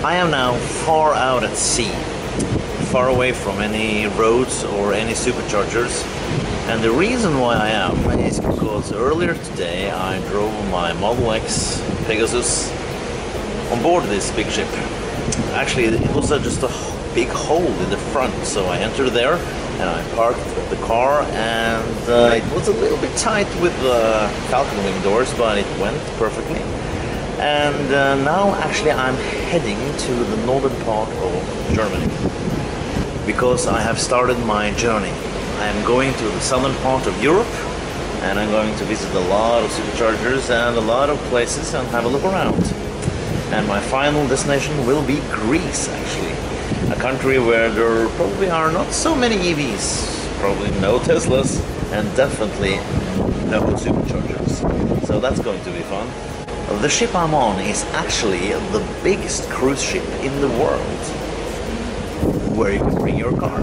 I am now far out at sea, far away from any roads or any superchargers. And the reason why I am is because earlier today I drove my Model X Pegasus on board this big ship. Actually, it was just a big hole in the front, so I entered there and I parked the car, and it was a little bit tight with the Falcon Wing doors, but it went perfectly. And now actually I'm heading to the northern part of Germany because I have started my journey. I am going to the southern part of Europe, and I'm going to visit a lot of superchargers and a lot of places and have a look around. And my final destination will be Greece, actually. A country where there probably are not so many EVs, probably no Teslas, and definitely no superchargers. So that's going to be fun. The ship I'm on is actually the biggest cruise ship in the world, where you can bring your car.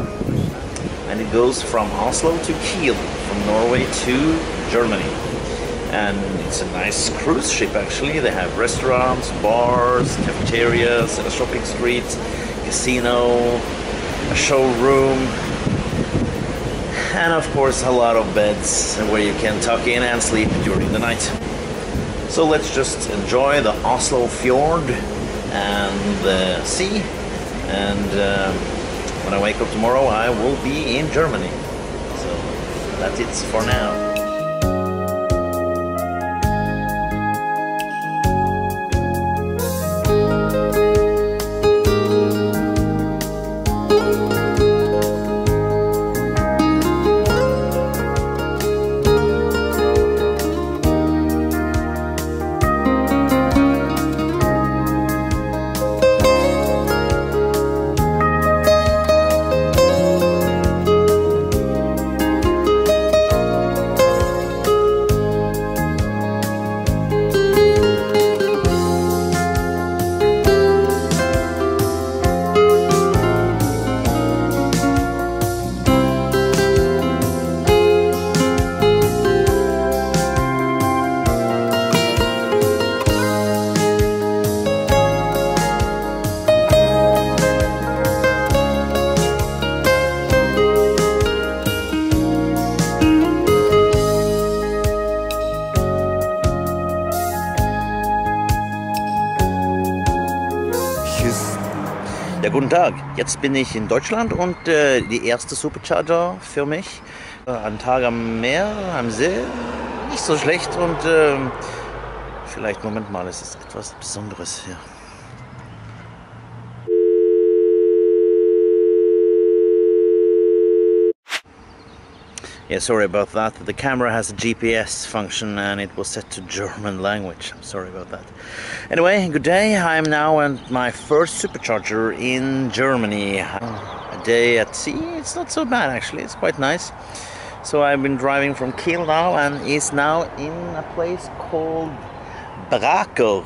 And it goes from Oslo to Kiel, from Norway to Germany. And it's a nice cruise ship actually. They have restaurants, bars, cafeterias, a shopping street, casino, a showroom, and of course a lot of beds where you can tuck in and sleep during the night. So let's just enjoy the Oslo fjord and the sea, and when I wake up tomorrow I will be in Germany. So that's it for now. Ja, guten Tag. Jetzt bin ich in Deutschland und die erste Supercharger für mich. Ein Tag am Meer, am See, nicht so schlecht und vielleicht, Moment mal, es ist etwas Besonderes hier. Yeah, sorry about that. The camera has a GPS function and it was set to German language. I'm sorry about that. Anyway, good day. I am now at my first supercharger in Germany. A day at sea. It's not so bad actually. It's quite nice. So I've been driving from Kiel now and is now in a place called Brakel.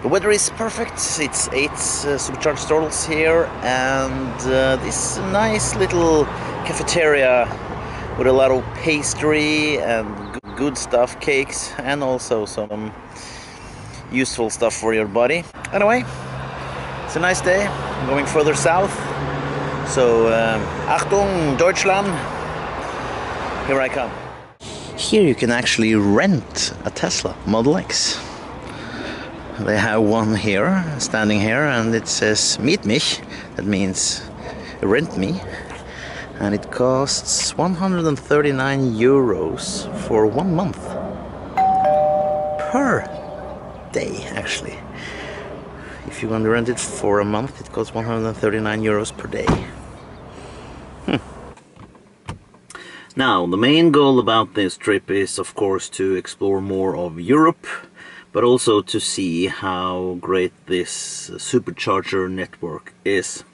The weather is perfect. It's 8 supercharged stalls here, and this nice little cafeteria with a lot of pastry and good stuff, cakes, and also some useful stuff for your body. Anyway, it's a nice day. I'm going further south. So, Achtung, Deutschland, here I come. Here you can actually rent a Tesla Model X. They have one here, standing here, and it says "Meet mich." That means rent me, and it costs 139 euros for 1 month per day. Actually, if you want to rent it for a month, it costs 139 euros per day. Now, the main goal about this trip is, of course, to explore more of Europe, but also to see how great this supercharger network is.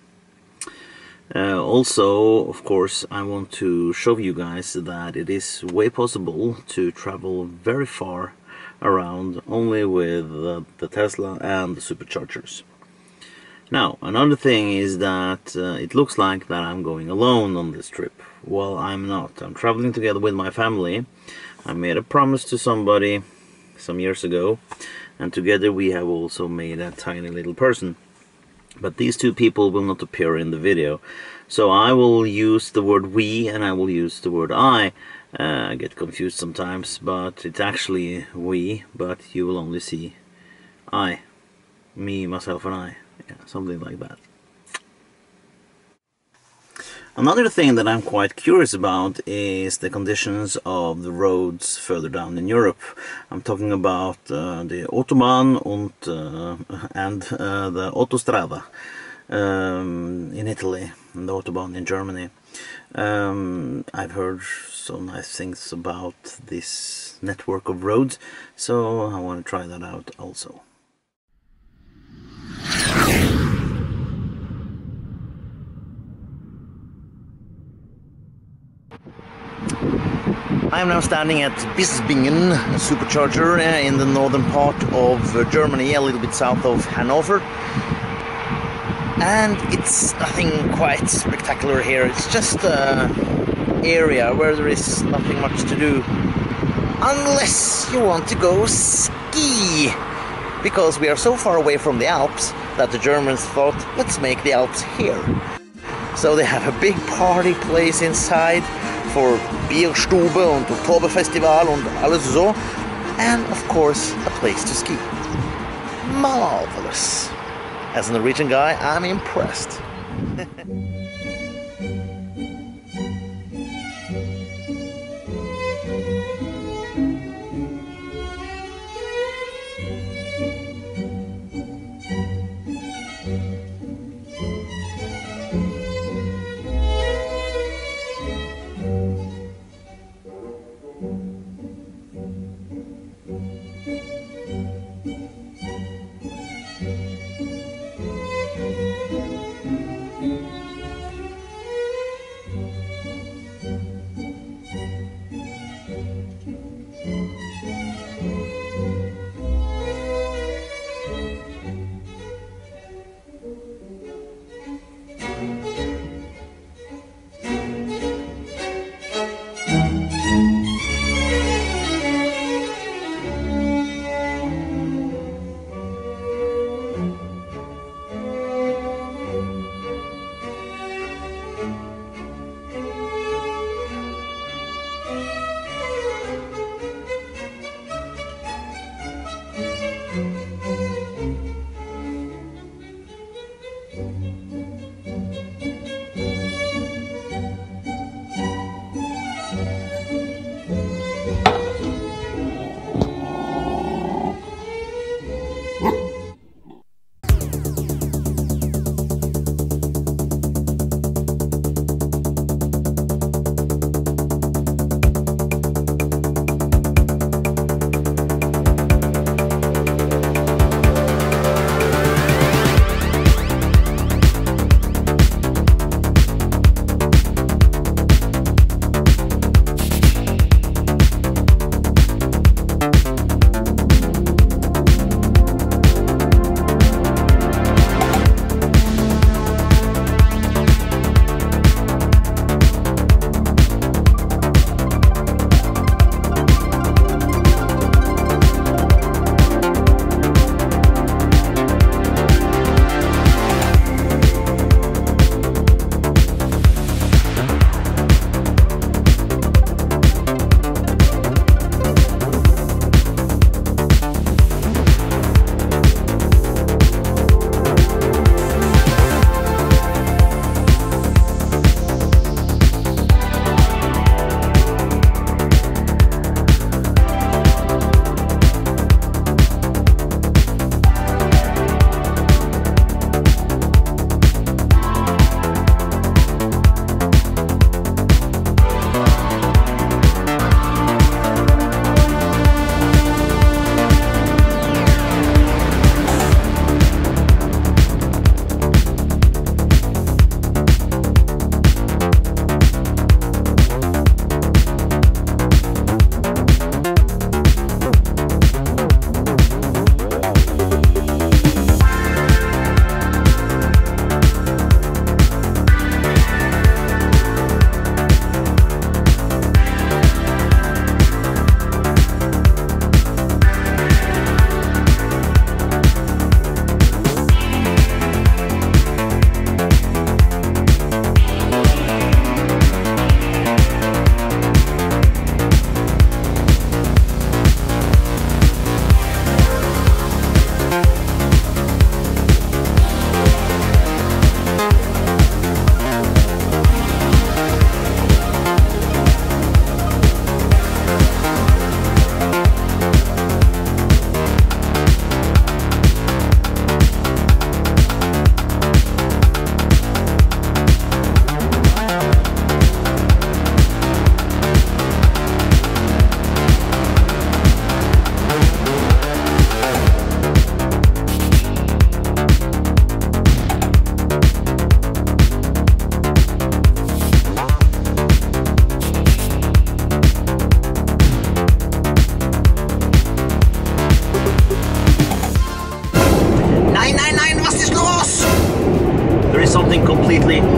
Also, of course, I want to show you guys that it is way possible to travel very far around only with the Tesla and the superchargers. Now, another thing is that it looks like that I'm going alone on this trip. Well, I'm not. I'm traveling together with my family. I made a promise to somebody some years ago, and together we have also made a tiny little person. But these two people will not appear in the video, so I will use the word we and I will use the word I. I get confused sometimes, but it's actually we, but you will only see I, me, myself and I, yeah, something like that. Another thing that I'm quite curious about is the conditions of the roads further down in Europe. I'm talking about the Autobahn and the Autostrada in Italy and the Autobahn in Germany. I've heard so nice things about this network of roads, so I want to try that out also. I am now standing at Bispingen Supercharger in the northern part of Germany, a little bit south of Hanover. And it's nothing quite spectacular here, it's just an area where there is nothing much to do. Unless you want to go ski! Because we are so far away from the Alps that the Germans thought, let's make the Alps here. So they have a big party place inside for Bierstube und Oktoberfestival und alles so, and of course a place to ski. Marvelous! As a Norwegian guy, I'm impressed.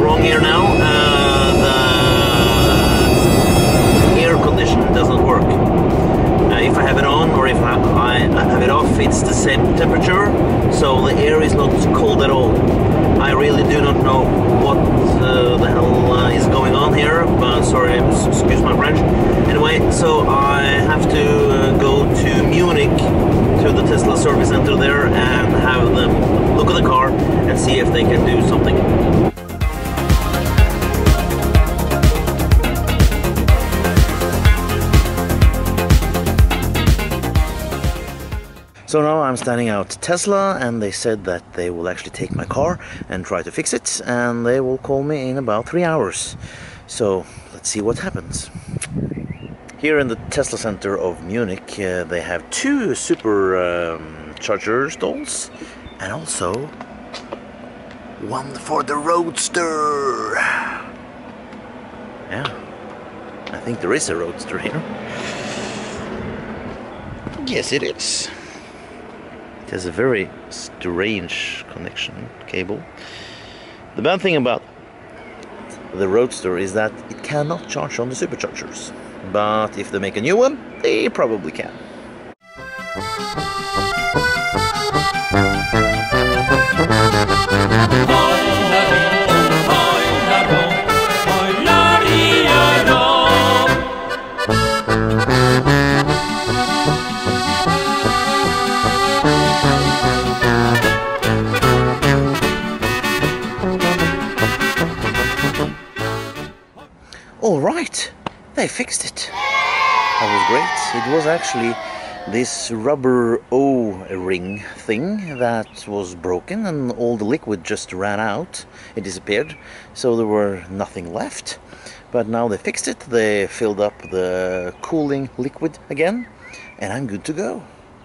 wrong here now. The air condition doesn't work. If I have it on or if I have it off, it's the same temperature, so the air is not cold at all. I really do not know what the hell is going on here, but sorry, excuse my French. Anyway, so I have to go to Munich, to the Tesla service center there, and have them look at the car and see if they can do something. So now I'm standing out Tesla, and they said that they will actually take my car and try to fix it, and they will call me in about 3 hours. So let's see what happens. Here in the Tesla center of Munich, they have 2 Supercharger stalls, and also one for the Roadster. Yeah, I think there is a Roadster here. Yes, it is. It has a very strange connection cable. The bad thing about the Roadster is that it cannot charge on the superchargers. But if they make a new one, they probably can. All right, they fixed it. That was great. It was actually this rubber O-ring thing that was broken, and all the liquid just ran out. It disappeared, so there were nothing left. But now they fixed it. They filled up the cooling liquid again, and I'm good to go.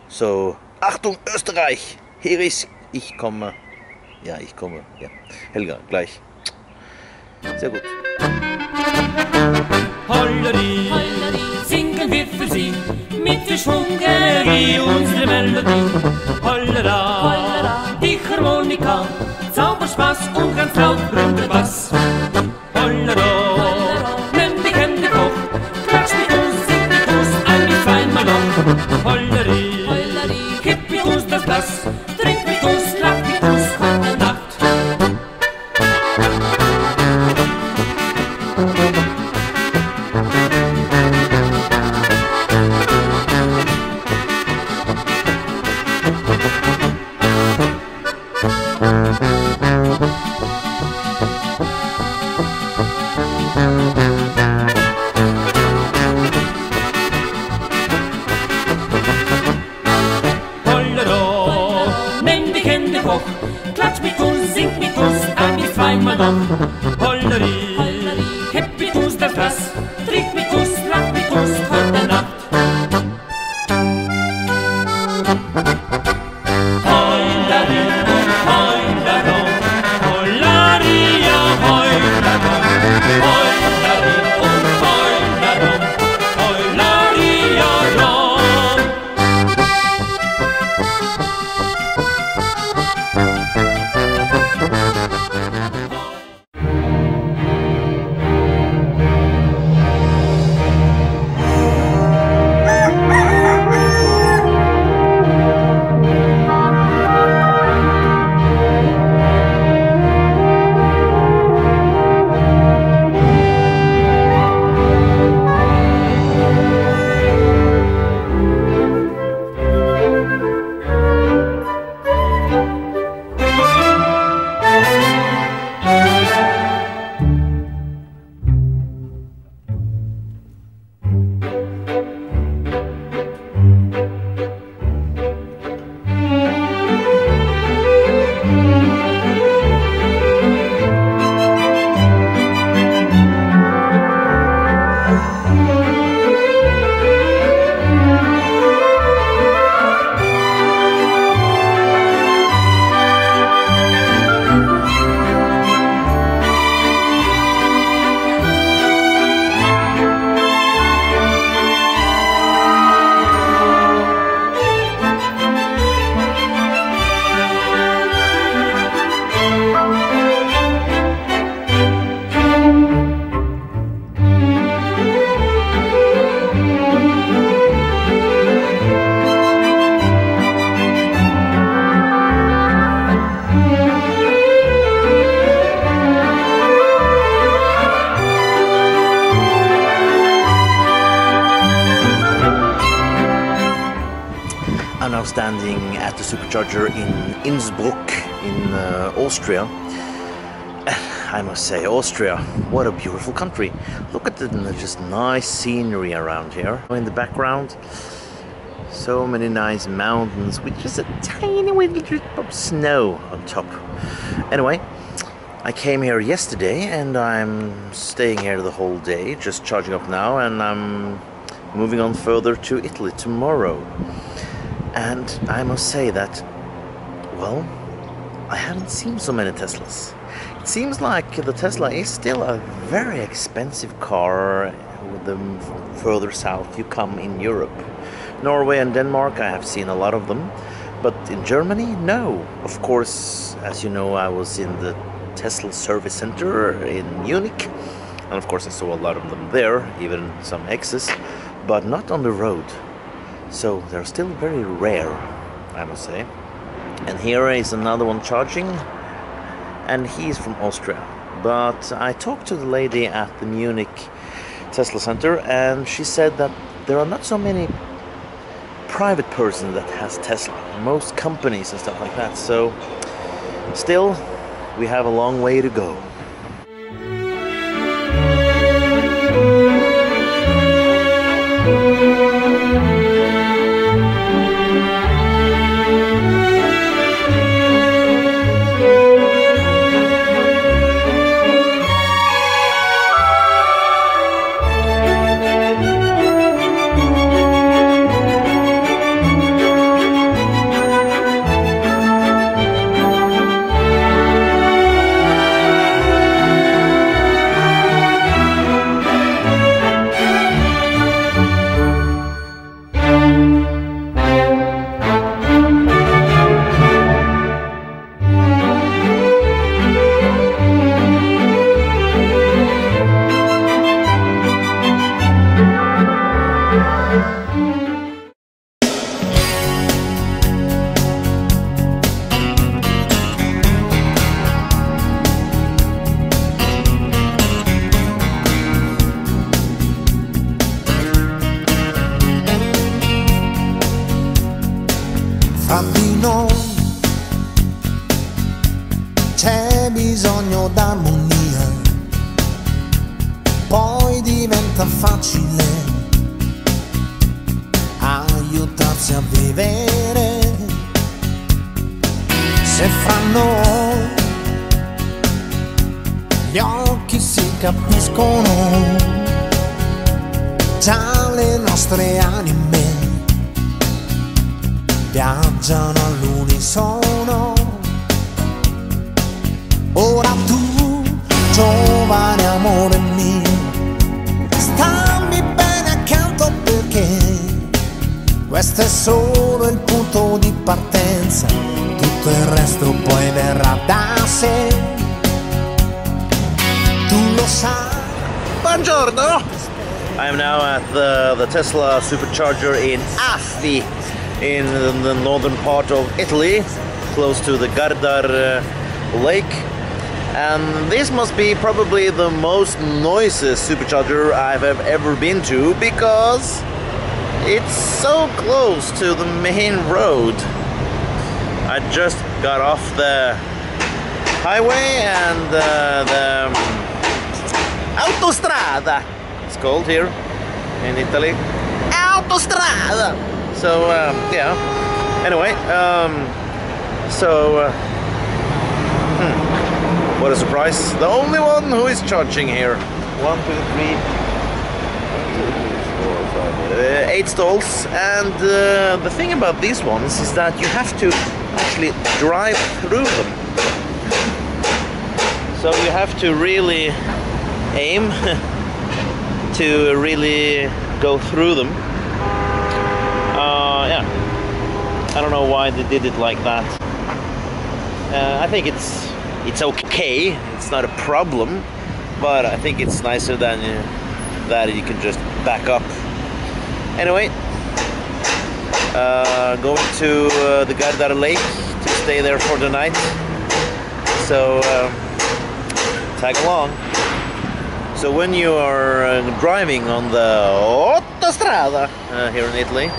So, Achtung Österreich! Hier ist ich komme. Ja, ich komme. Ja. Helga, gleich. Sehr gut. Holleri, singen wir für Sie mit der Schwungerie unsere Melodie. Hollera, die Harmonika, Zauberspaß und ganz laut runder Bass. Hollero, nimm die Hände hoch, klatsch mit uns, sing mit uns, ein bis zweimal noch. Holleri, gib mit uns das Glas, trink mit uns, lach mit uns, gute Nacht. Klatsch mit uns, sing mit uns, ein bis zweimal noch. Holleri, heb mit uns das Glas, trink mit uns, lach mit uns, heute Nacht. Holleri, Hollero, Hollaria, Hollero, Holleri und Hollero, Hollaria, Rom. Supercharger in Innsbruck in Austria. I must say, Austria, what a beautiful country. Look at the just nice scenery around here. In the background, so many nice mountains with just a tiny little drip of snow on top. Anyway, I came here yesterday and I'm staying here the whole day, just charging up now, and I'm moving on further to Italy tomorrow. And I must say that, well, I haven't seen so many Teslas. It seems like the Tesla is still a very expensive car the further south you come in Europe. Norway and Denmark, I have seen a lot of them, but in Germany, no. Of course, as you know, I was in the Tesla service center in Munich, and of course I saw a lot of them there, even some X's, but not on the road. So they're still very rare, I must say. And here is another one charging, and he's from Austria. But I talked to the lady at the Munich Tesla Center, and she said that there are not so many private persons that has Tesla. Most companies and stuff like that. So still, we have a long way to go. Fra di noi c'è bisogno d'armonia, poi diventa facile aiutarsi a vivere. Se fra noi gli occhi si capiscono, già le nostre anime viaggiano all'unisono. Ora tu, giovane amore mio, stammi bene accanto, perché questo è solo il punto di partenza, tutto il resto poi verrà da sé. Tu lo sai. Buongiorno! I am now at the Tesla Supercharger in Affi, in the northern part of Italy, close to the Gardar lake. And this must be probably the most noisiest supercharger I've ever been to, because it's so close to the main road. I just got off the highway and the autostrada, it's called here in Italy. Autostrada! So, yeah. Anyway, what a surprise. The only one who is charging here. 1, 2, 3, 8 stalls. And the thing about these ones is that you have to actually drive through them. So you have to really aim to really go through them. Yeah, I don't know why they did it like that. I think it's okay. It's not a problem, but I think it's nicer than that you can just back up. Anyway, going to the Gardar Lake to stay there for the night. So tag along. So when you are driving on the autostrada here in Italy,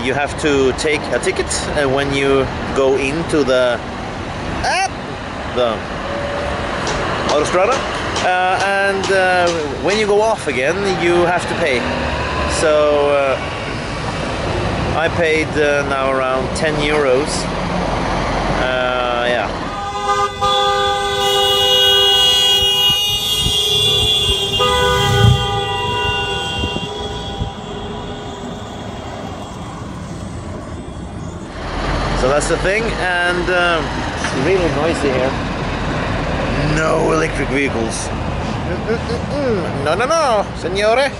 You have to take a ticket when you go into the autostrada, and when you go off again, you have to pay. So I paid now around 10 euros. Yeah. So that's the thing, and it's really noisy here. No electric vehicles. No, no, no, signore.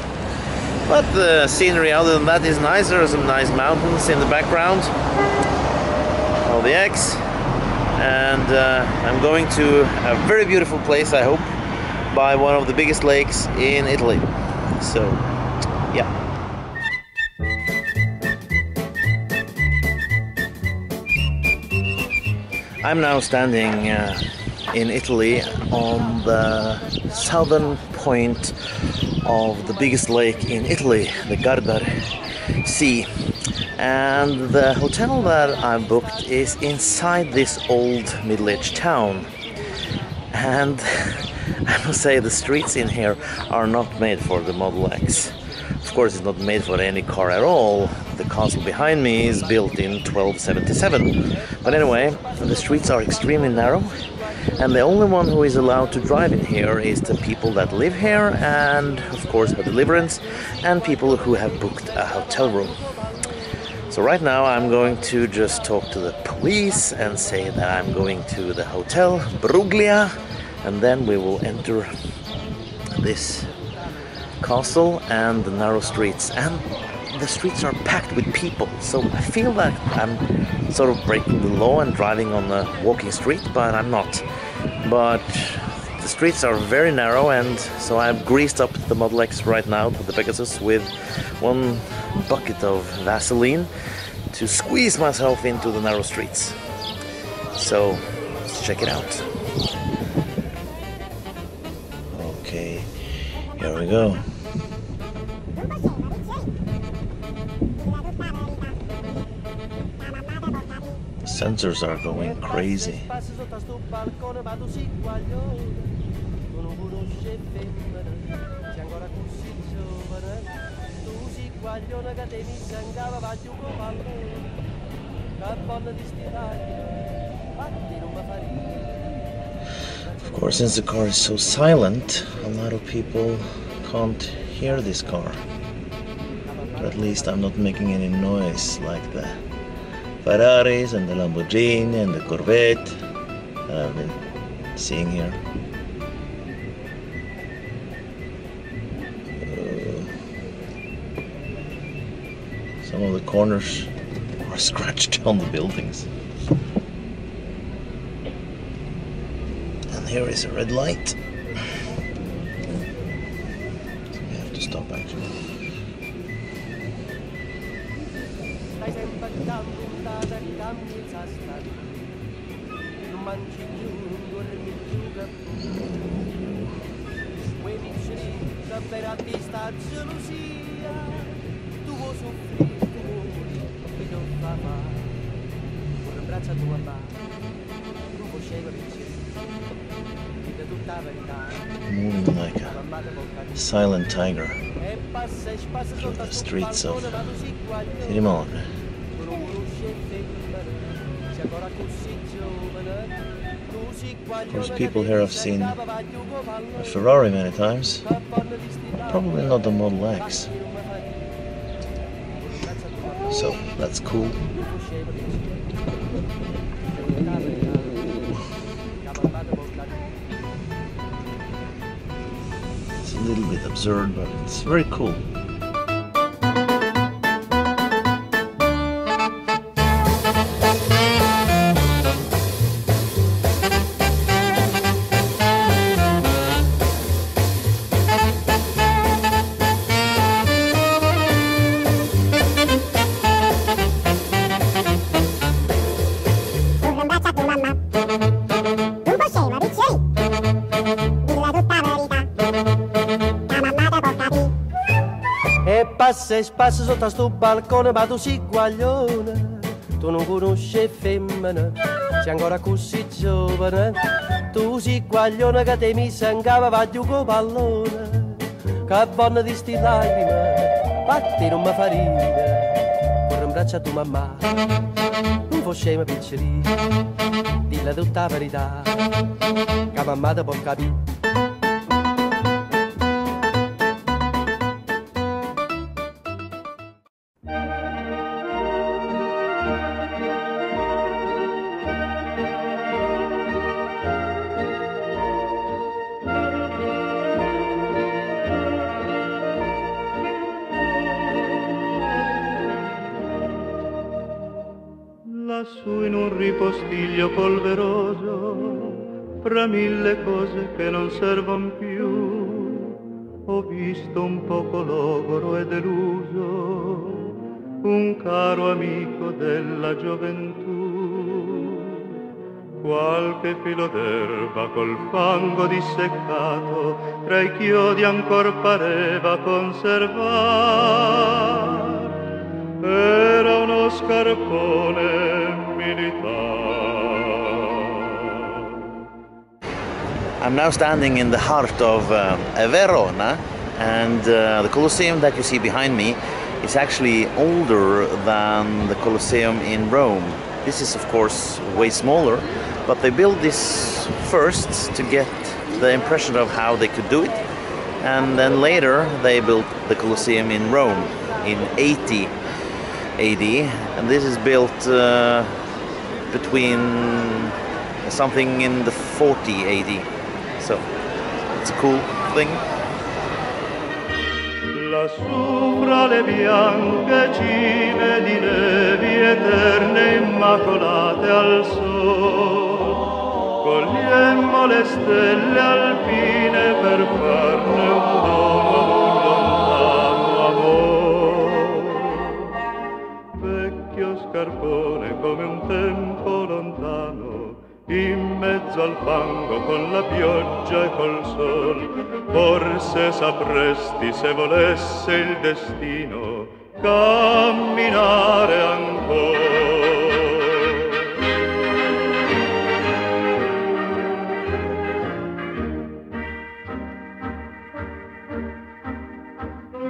But the scenery other than that is nice. There are some nice mountains in the background. All the eggs. And I'm going to a very beautiful place, I hope, by one of the biggest lakes in Italy. So, yeah. I'm now standing in Italy on the southern point of the biggest lake in Italy, the Garda Sea. And the hotel that I booked is inside this old middle-aged town. And I must say the streets in here are not made for the Model X. Of course, it's not made for any car at all. The castle behind me is built in 1277. But anyway, the streets are extremely narrow, and the only one who is allowed to drive in here is the people that live here, and of course the deliverance, and people who have booked a hotel room. So right now I'm going to just talk to the police and say that I'm going to the hotel Bruglia, and then we will enter this castle and the narrow streets. And the streets are packed with people, so I feel that I'm sort of breaking the law and driving on a walking street, but I'm not. But the streets are very narrow, and so I've greased up the Model X right now, the Pegasus, with one bucket of Vaseline to squeeze myself into the narrow streets. So let's check it out. Okay, here we go. Sensors are going crazy. Of course, since the car is so silent, a lot of people can't hear this car. But at least I'm not making any noise like the Ferraris and the Lamborghini and the Corvette that I've been seeing here. Some of the corners are scratched on the buildings. And here is a red light. So we have to stop actually. Moving like a silent tiger through the streets of Rimon. Of course, people here have seen a Ferrari many times, probably not the Model X. So that's cool. It's a little bit absurd, but it's very cool. passa e spassa sotto a sto balcone, ma tu sei guaglione, tu non conosci femmina, sei ancora così giovane, tu sei guaglione che te mi sangava va giù con pallone, che buona di sti lacrime, fatti non mi fa ridere, corre in braccio a tua mamma, non fo scema piccerina, dilla tutta la verità, che mamma te può capire. Lassù in un ripostiglio polveroso, fra mille cose che non servono più, ho visto un poco logoro e deluso, un caro amico della gioventù. Qualche filo d'erba col fango disseccato, tra i chiodi ancor pareva conservar. Era uno scarpone militare. I'm now standing in the heart of Verona, and the Colosseum that you see behind me is actually older than the Colosseum in Rome. This is of course way smaller, but they built this first to get the impression of how they could do it, and then later they built the Colosseum in Rome in 80 AD, and this is built between something in the 40 AD, so it's a cool thing. Lassù fra le bianche cime di nevi eterne immacolate al sol, cogliemmo le stelle alpine per farne un dono ad un lontano amor. Vecchio scarpone come un tempo lontano, in mezzo al fango con la pioggia e col sol, forse sapresti, se volesse il destino, camminare ancora.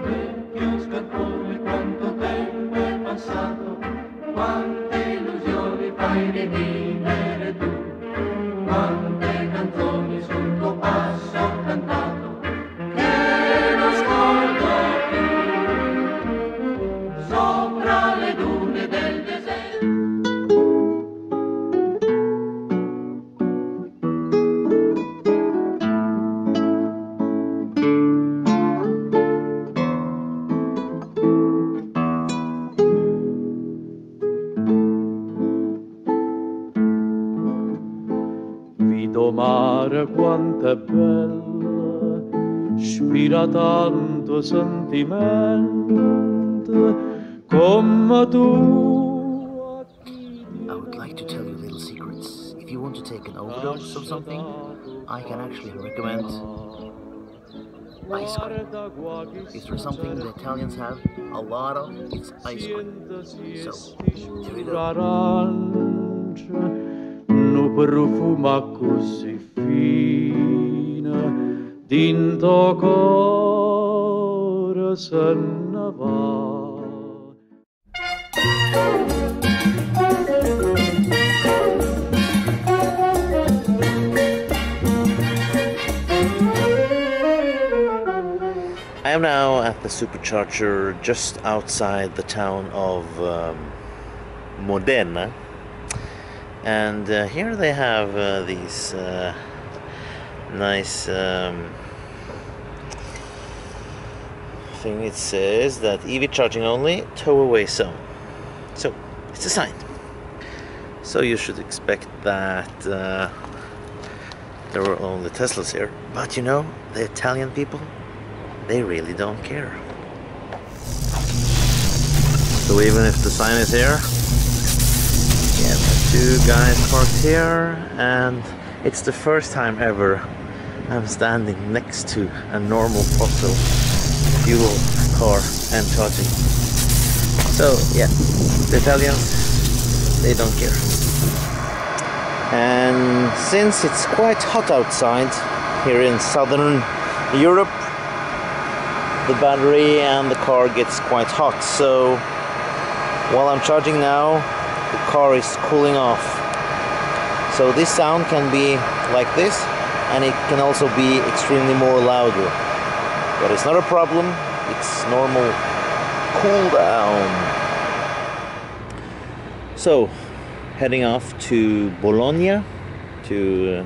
Vecchio scarpone, quanto tempo è passato, quante illusioni fai rivivere tu. Quante canzoni sul tuo passo ho cantato, che non scordo più, sopra le dune del deserto. Mare quanto è bella, spira tanto sentimento come tu. I would like to tell you little secrets. If you want to take an overdose of something, I can actually recommend ice cream. Is there something the Italians have a lot of? It's ice cream. So, here we go. No profuma così fine, dinto cuore se ne va. I am now at the Supercharger just outside the town of Modena. And here they have these nice thing. It says that EV charging only, tow away zone. So it's a sign. So you should expect that there were only Teslas here. But you know, the Italian people, they really don't care. So even if the sign is here, yeah, two guys parked here, and it's the first time ever I'm standing next to a normal fossil fuel car and charging. So yeah, the Italians, they don't care. And since it's quite hot outside here in southern Europe, the battery and the car gets quite hot. So while I'm charging now, the car is cooling off. So this sound can be like this, and it can also be extremely more louder. But it's not a problem, it's normal cool down. So, heading off to Bologna to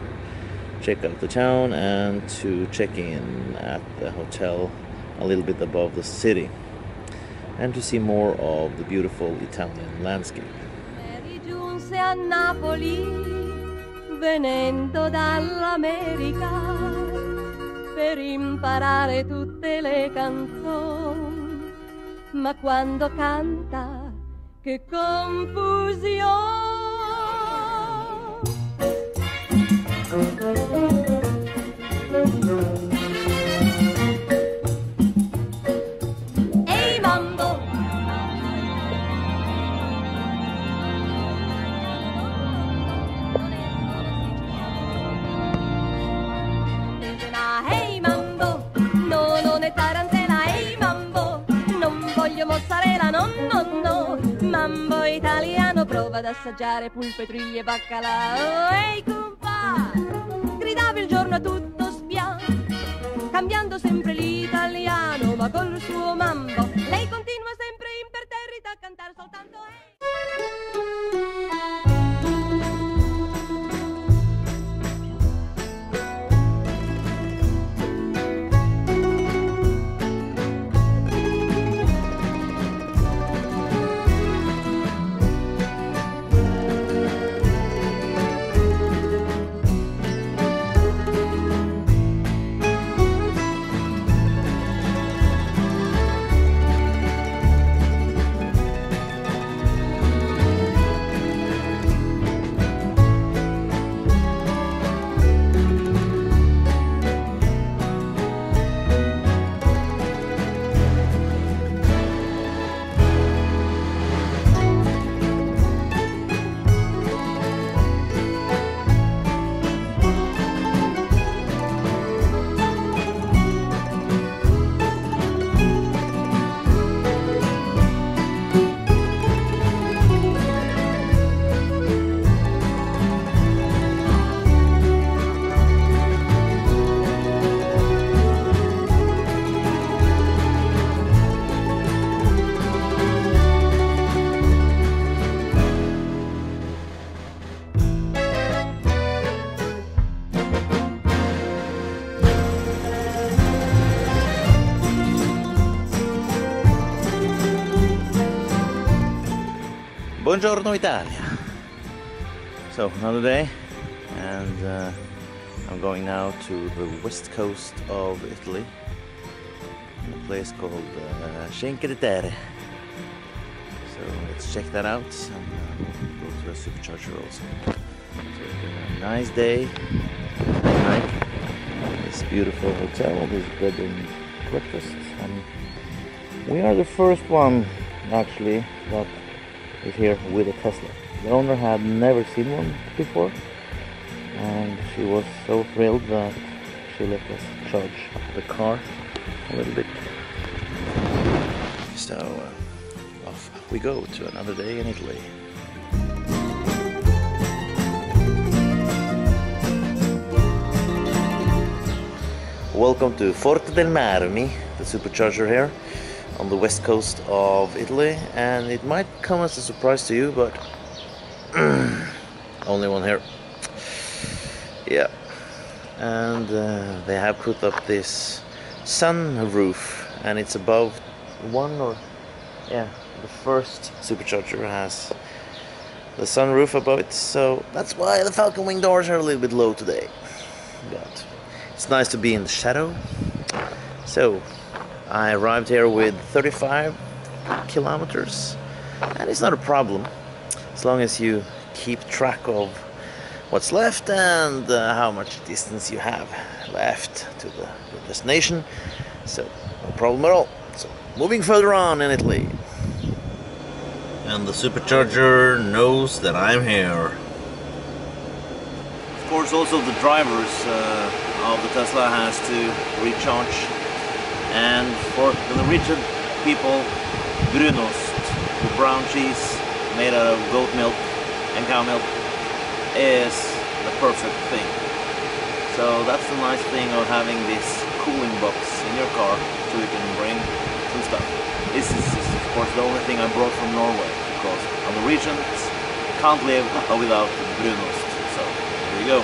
check out the town and to check in at the hotel a little bit above the city and to see more of the beautiful Italian landscape. Giunse a Napoli venendo dall'America per imparare tutte le canzoni, ma quando canta che confusione. Ehi mambo, ehi mambo, no, non è tarantela, ehi mambo, non voglio mozzarella, no, no, no, mambo italiano, prova ad assaggiare pulpe, triglie e baccalà. Ehi compa, gridava il giorno a tutto spiano, cambiando sempre l'italiano, ma col suo mambo, lei continua sempre imperterrita a cantare soltanto Buongiorno Italia. So another day, and I'm going now to the west coast of Italy, in a place called Cinque Terre. So let's check that out and go to a supercharger also. So a nice day, night. This beautiful hotel, this bed and breakfast, and we are the first one actually that is here with a Tesla. The owner had never seen one before, and she was so thrilled that she let us charge the car a little bit. So off we go to another day in Italy. Welcome to Forte del Marmi, the supercharger here on the west coast of Italy, and it might come as a surprise to you, but only one here. Yeah, and they have put up this sun roof, and it's above the first supercharger has the sun roof above it, so that's why the Falcon Wing doors are a little bit low today, but it's nice to be in the shadow. So I arrived here with 35 kilometers, and it's not a problem as long as you keep track of what's left and how much distance you have left to the destination. So no problem at all. So moving further on in Italy. And the supercharger knows that I'm here. Of course, also the drivers of the Tesla has to recharge. And for the Norwegian people, brunost, the brown cheese made out of goat milk and cow milk, is the perfect thing. So that's the nice thing of having this cooling box in your car, so you can bring some stuff. This is of course the only thing I brought from Norway, because on the Norwegians can't live without brunost. So here we go.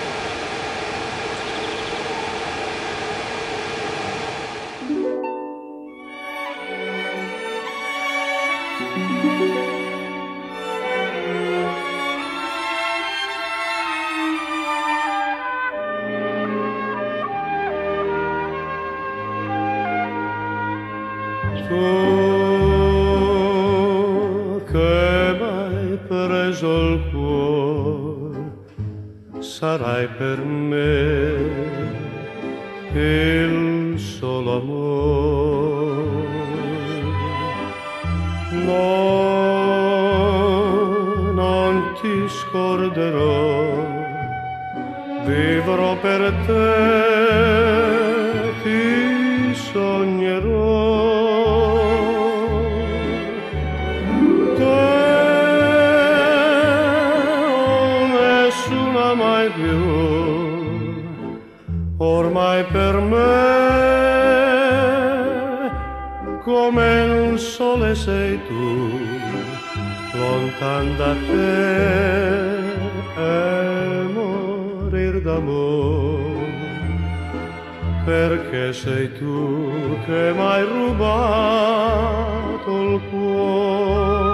Tu che m'hai preso il cuore, sarai per me il solo amore. No, non ti scorderò, vivrò per te, ti sognerò. Mai più, ormai per me, come un sole sei tu, lontan da te, e morir d'amore, perché sei tu che m'hai rubato il cuore.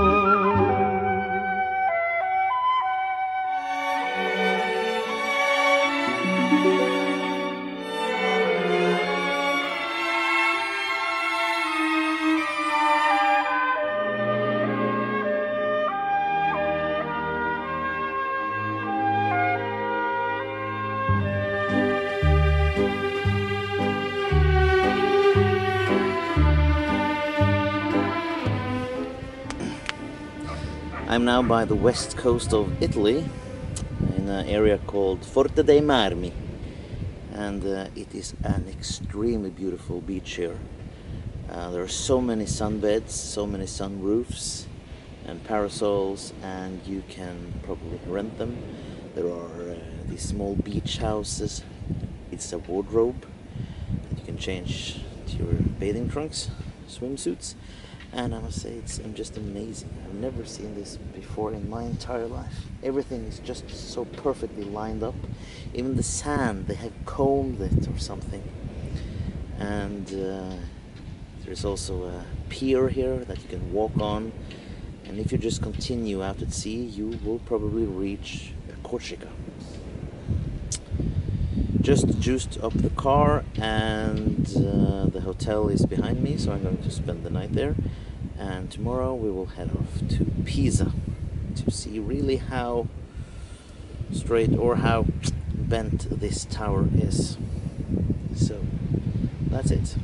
I'm now by the west coast of Italy, in an area called Forte dei Marmi, and it is an extremely beautiful beach here. There are so many sunbeds, so many sunroofs and parasols, and you can probably rent them. There are these small beach houses. It's a wardrobe that you can change to your bathing trunks, swimsuits. And I must say, it's just amazing. I've never seen this before in my entire life. Everything is just so perfectly lined up. Even the sand, they have combed it or something. And there's also a pier here that you can walk on. And if you just continue out at sea, you will probably reach Corsica. Just juiced up the car, and the hotel is behind me, so I'm going to spend the night there. And tomorrow we will head off to Pisa to see really how straight or how bent this tower is. So that's it.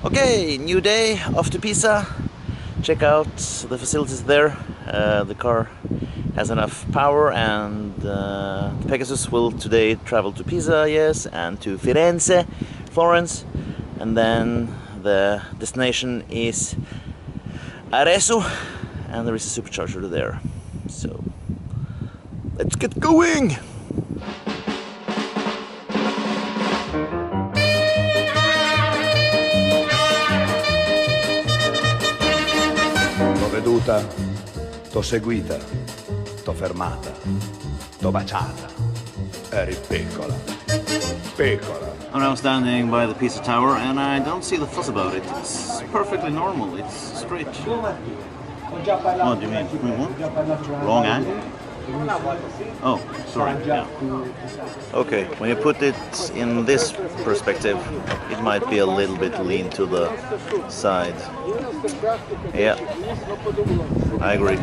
Okay, new day, off to Pisa. Check out the facilities there. The car has enough power, and the Pegasus will today travel to Pisa, yes, and to Firenze, Florence, and then the destination is Arezzo, and there is a supercharger there. So let's get going! T'ho veduta, t'ho seguita, t'ho fermata, t'ho baciata. Eri piccola, piccola. I'm now standing by the Pisa Tower, and I don't see the fuss about it. It's perfectly normal, it's straight. What do you mean? Wrong angle? Oh, sorry, yeah. Okay, when you put it in this perspective, it might be a little bit lean to the side. Yeah, I agree.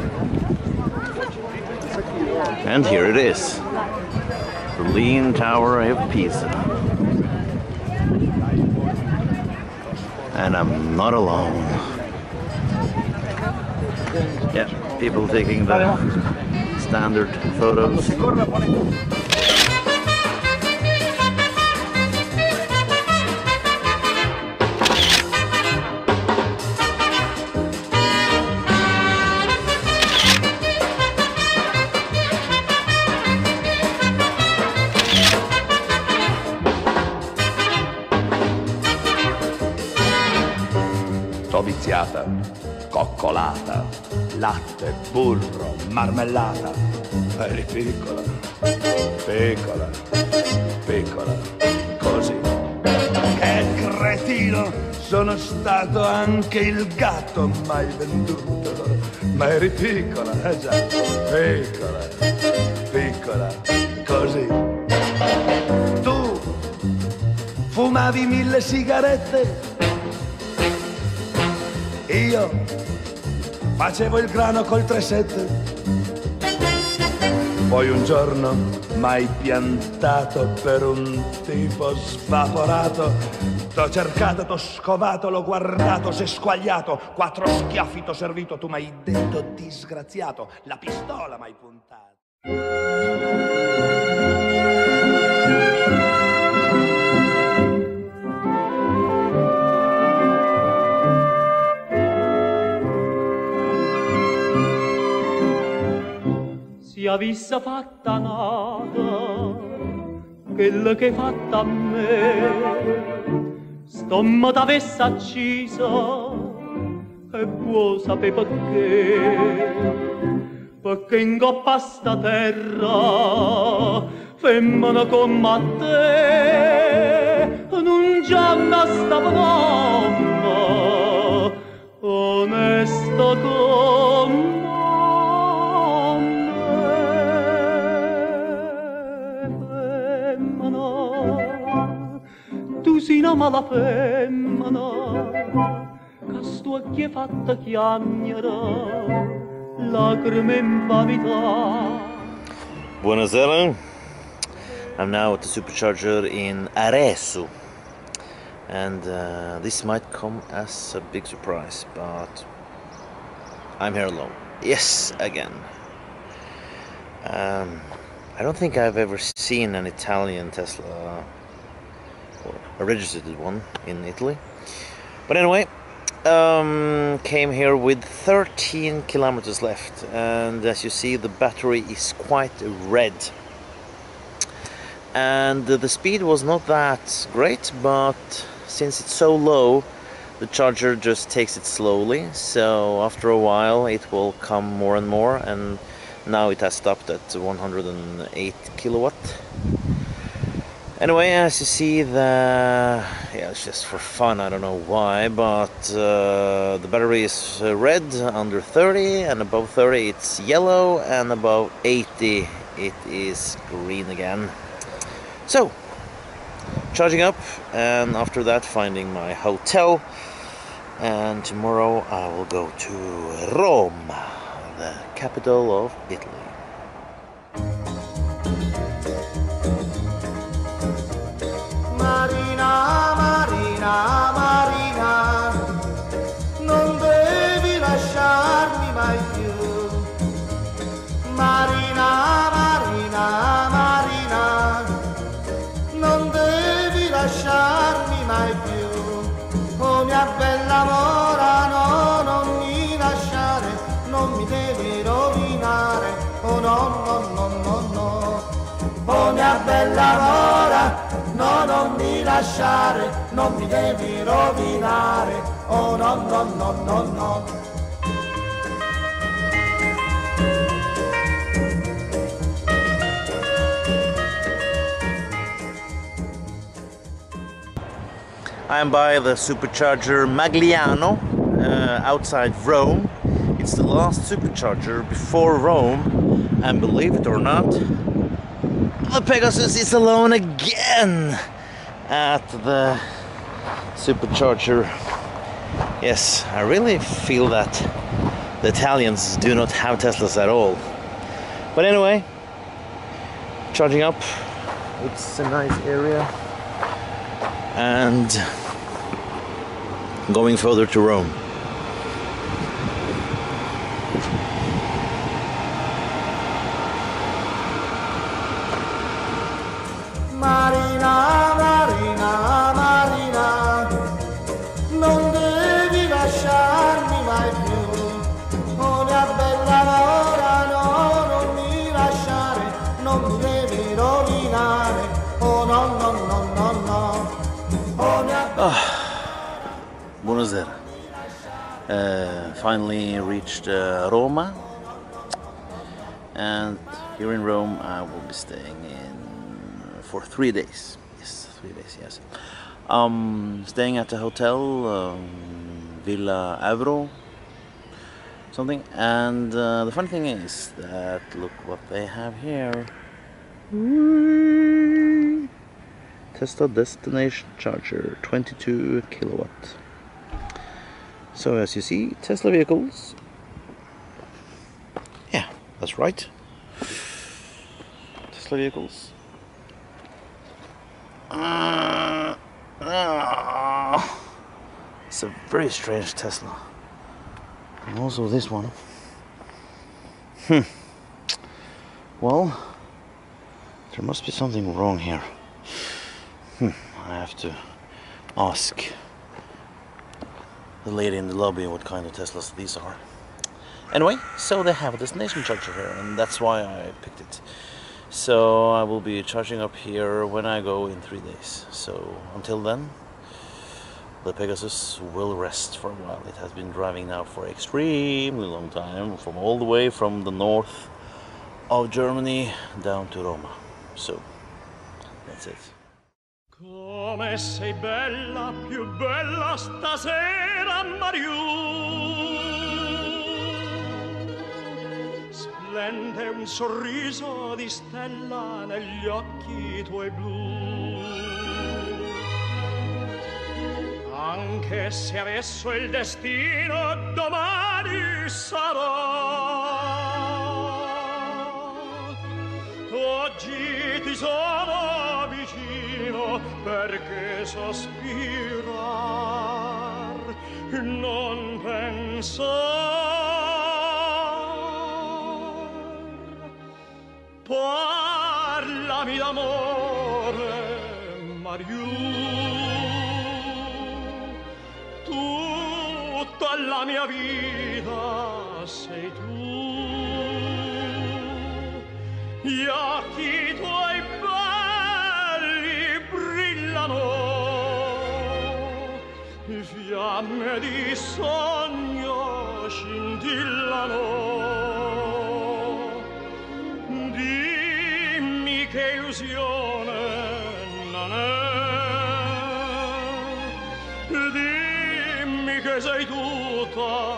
And here it is. The Leaning Tower of Pisa. And I'm not alone. Yeah, people taking the standard photos. Viziata, coccolata, latte, burro, marmellata. Eri piccola, piccola, piccola, così. Che cretino, sono stato anche il gatto mai venduto. Ma eri piccola, già, piccola, piccola, così. Tu fumavi 1000 sigarette. Io facevo il grano col 3-7. Poi un giorno m'hai piantato per un tipo svaporato. T'ho cercato, t'ho scovato, l'ho guardato, s'è squagliato. 4 schiaffi t'ho servito, tu m'hai detto disgraziato. La pistola m'hai puntato. Sia vista fatta nata, quella che hai fatta a me, stomma t'avesse accisa, e vuoi sapere perché in coppa a sta terra, femmina come te, non già mi stava mamma, onesta come tu sei una mala femmina, che sto occhi è fatta chiagnere, lacrime in vanità. Buonasera. I'm now at the Supercharger in Arezzo, and this might come as a big surprise, but I'm here alone. Yes, again. I don't think I've ever seen an Italian Tesla, or a registered one in Italy. But anyway, came here with 13 kilometers left, and as you see, the battery is quite red. And the speed was not that great, but since it's so low, the charger just takes it slowly, so after a while it will come more and more, and now it has stopped at 108 kilowatt. Anyway, as you see, it's just for fun, I don't know why, but the battery is red under 30, and above 30 it's yellow, and above 80 it is green again. So, charging up, and after that finding my hotel, and tomorrow I will go to Rome, the capital of Italy. Marina, Marina, Marina, non devi lasciarmi mai più. Marina, Marina, Marina, non devi lasciarmi mai più. Oh mia bella mora, no, non mi lasciare, non mi devi rovinare. Oh no, no, no, no, no. Oh mia bella mora, no, non mi lasciare, non mi devi rovinare. Oh no, no, no, no, no. I am by the Supercharger Magliano, outside Rome. It's the last Supercharger before Rome, and believe it or not, the Pegasus is alone again at the Supercharger. Yes, I really feel that the Italians do not have Teslas at all. But anyway, charging up It's a nice area. And going further to Rome. Marina, Marina, Marina, non devi lasciarmi mai più. Oh mia bella Nora, no, non mi lasciare, non mi devi rovinare. Oh no, no, no, no, no. Oh mia Buonasera. Finally reached Roma, and here in Rome I will be staying in for 3 days. Yes, 3 days, yes. Staying at the hotel Villa Avro something, and the funny thing is that look what they have here. Tesla destination charger, 22 kilowatt. So as you see, Tesla vehicles. Yeah, that's right. Tesla vehicles. It's a very strange Tesla. And also this one. Well, there must be something wrong here. I have to ask the lady in the lobby what kind of Teslas these are. Anyway, so they have a destination charger here, and that's why I picked it. So I will be charging up here when I go in 3 days. So until then, the Pegasus will rest for a while. It has been driving now for extremely long time, from all the way from the north of Germany down to Roma. So that's it. Come sei bella, più bella stasera, Mariù. Splende un sorriso di stella negli occhi tuoi blu. Anche se adesso il destino domani sarò. Oggi ti sono vicino perché sospirar non pensar. Parlami d'amore, Mariù. Tutta la mia vita sei tu. Gli occhi tuoi belli brillano, fiamme di sogno scintillano. Dimmi che illusione non è, dimmi che sei tutta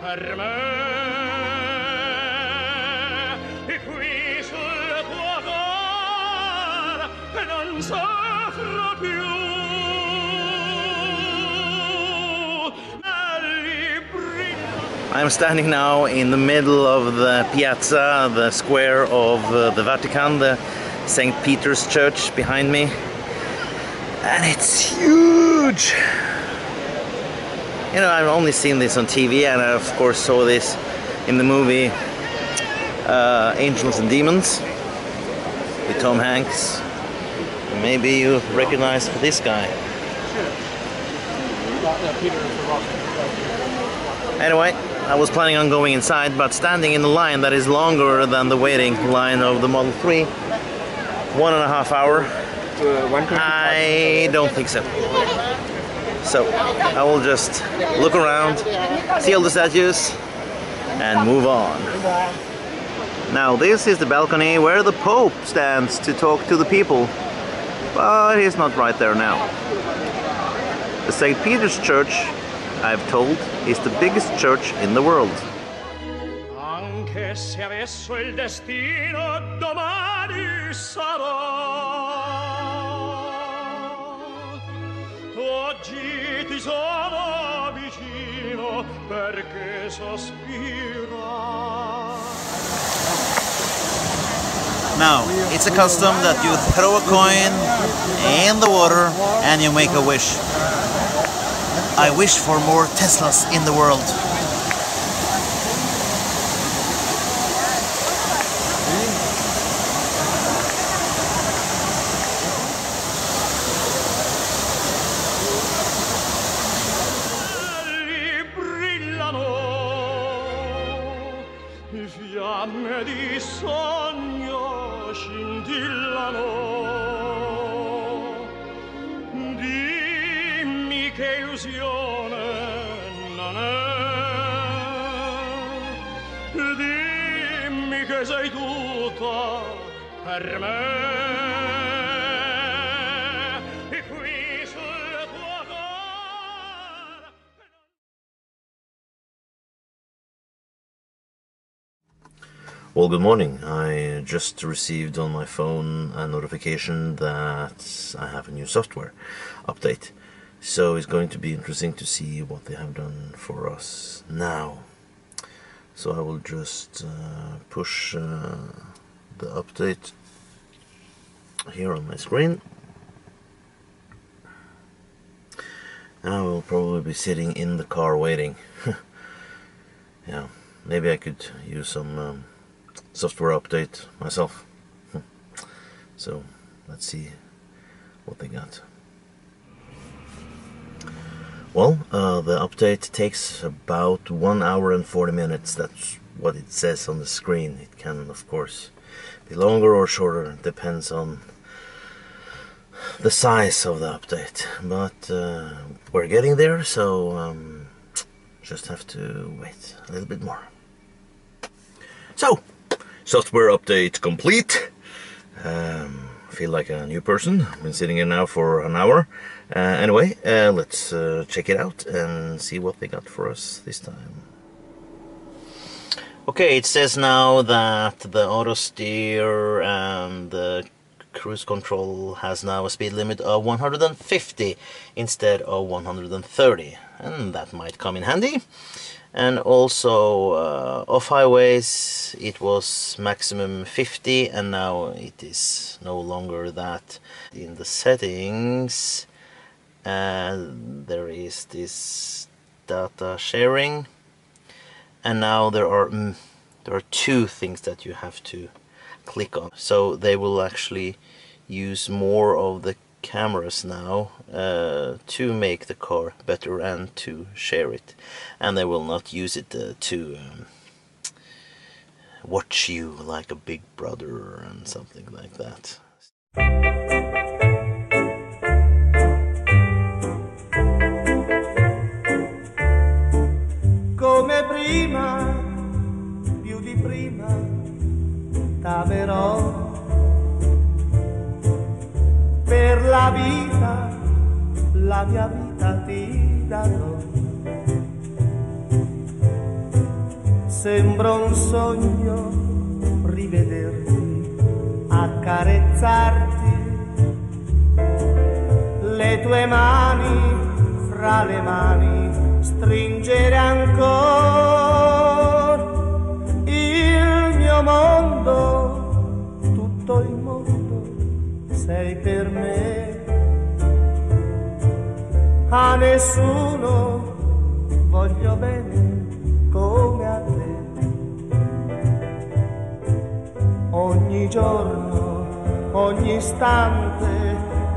per me. I'm standing now in the middle of the piazza, the square of the Vatican, the St. Peter's Church behind me, and it's huge! You know, I've only seen this on TV, and I of course saw this in the movie Angels and Demons with Tom Hanks. Maybe you recognize this guy. Anyway, I was planning on going inside, but standing in the line that is longer than the waiting line of the Model 3, 1.5 hours, I don't think so. So I will just look around, see all the statues, and move on. Now this is the balcony where the Pope stands to talk to the people, but he's not right there now. The St. Peter's Church, I've told, is the biggest church in the world. Anche se adesso il destino domani sarò. Oggi ti sono vicino perché sospira. Now, it's a custom that you throw a coin in the water and you make a wish. I wish for more Teslas in the world. Fiamme di sogno scintillano. Dimmi che illusione non è. Dimmi che sei tutta per me. E qui sul tuo cuore. Well, good morning. I just received on my phone a notification that I have a new software update. So it's going to be interesting to see what they have done for us now. So I will just push the update here on my screen. And I will probably be sitting in the car waiting. Yeah, maybe I could use some software update myself. So let's see what they got. Well, the update takes about 1 hour and 40 minutes. That's what it says on the screen. It can, of course, be longer or shorter. It depends on the size of the update. But we're getting there, so just have to wait a little bit more. So, software update complete. Feel like a new person. I've been sitting here now for an hour. Anyway, let's check it out and see what they got for us this time. Okay, it says now that the auto steer and the cruise control has now a speed limit of 150 instead of 130, and that might come in handy. And also off highways it was maximum 50, and now it is no longer that. In the settings there is this data sharing, and now there are two things that you have to click on. So they will actually use more of the cameras now to make the car better and to share it, and they will not use it to watch you like a big brother and something like that. Come prima, più di prima, t'amerò. Per la vita, la mia vita ti darò. Sembra un sogno rivederti, accarezzarti, le tue mani fra le mani, stringere ancora il mio mondo, tutto il mondo sei per me. A nessuno voglio bene come a te. Ogni giorno, ogni istante,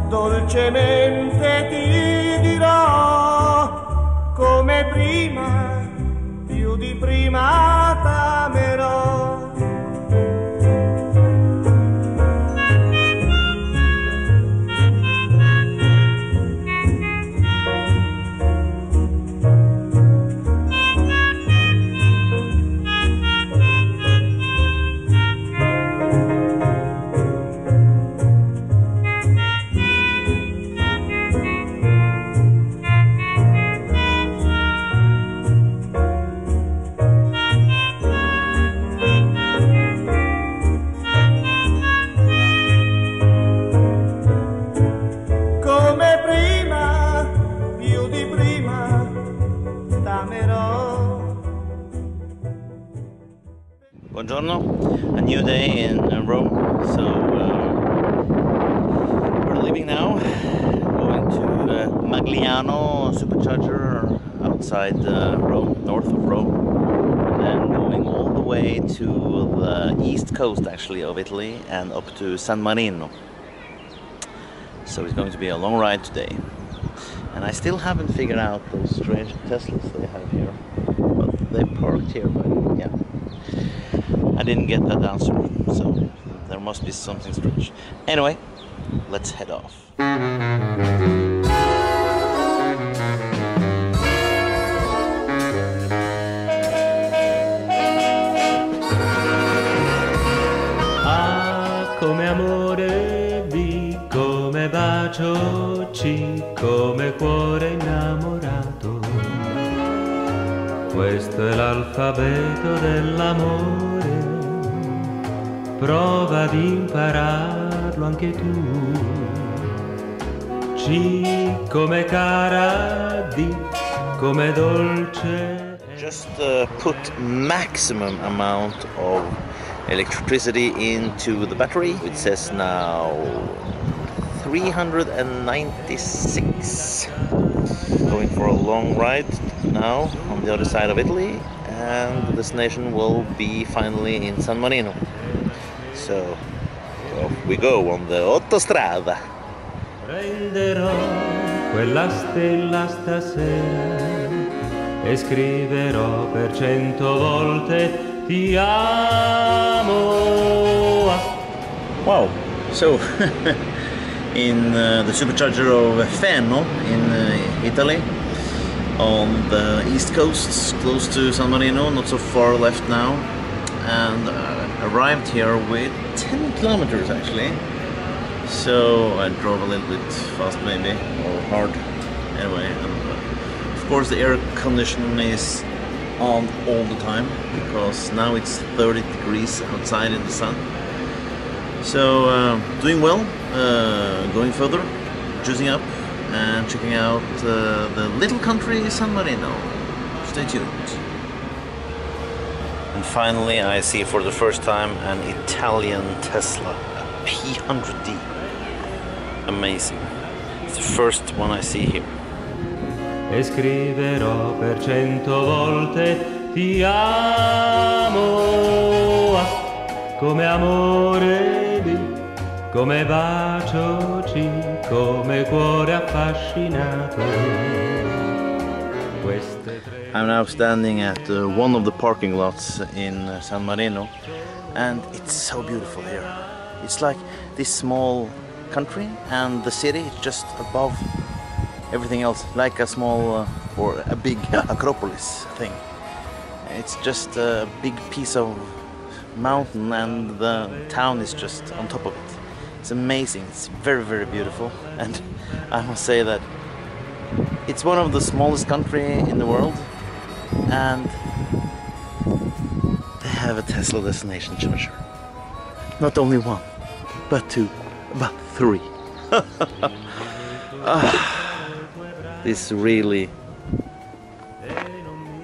dolcemente ti dirò, come prima, più di prima t'amerò. Buongiorno, a new day in Rome. So we're leaving now, going to Magliano Supercharger outside Rome, north of Rome, and then going all the way to the east coast actually of Italy and up to San Marino. So it's going to be a long ride today. And I still haven't figured out those strange Teslas they have here. But they parked here, but yeah. I didn't get that answer, so there must be something strange. Anyway, let's head off. A come amore, B come bacio, C come cuore innamorato. Questo è l'alfabeto dell'amore, prova ad impararlo anche tu. C come cara, D come dolce. Just put maximum amount of electricity into the battery. It says now 396. Going for a long ride now on the other side of Italy, and the destination will be finally in San Marino. So off we go on the autostrada. Prenderò quella stella stasera e scriverò per 100 volte ti amo. Wow, so in the supercharger of Feno in Italy, on the east coast, close to San Marino, not so far left now, and arrived here with 10 kilometers actually. So I drove a little bit fast maybe, or hard, anyway, and of course the air conditioning is on all the time, because now it's 30 degrees outside in the sun. So doing well, going further, juicing up and checking out the little country San Marino. Stay tuned. And finally I see for the first time an Italian Tesla, a P100D. Amazing. It's the first one I see here. E scriverò per 100 volte ti amo, come amore B, come bacio C, come cuore affascinato. I'm now standing at one of the parking lots in San Marino, and it's so beautiful here. It's like this small country, and the city is just above everything else, like a small or a big Acropolis thing. It's just a big piece of mountain, and the town is just on top of it. It's amazing. It's very, very beautiful, and I must say that it's one of the smallest countries in the world, and they have a Tesla destination charger. Not only one, but two, but three. This really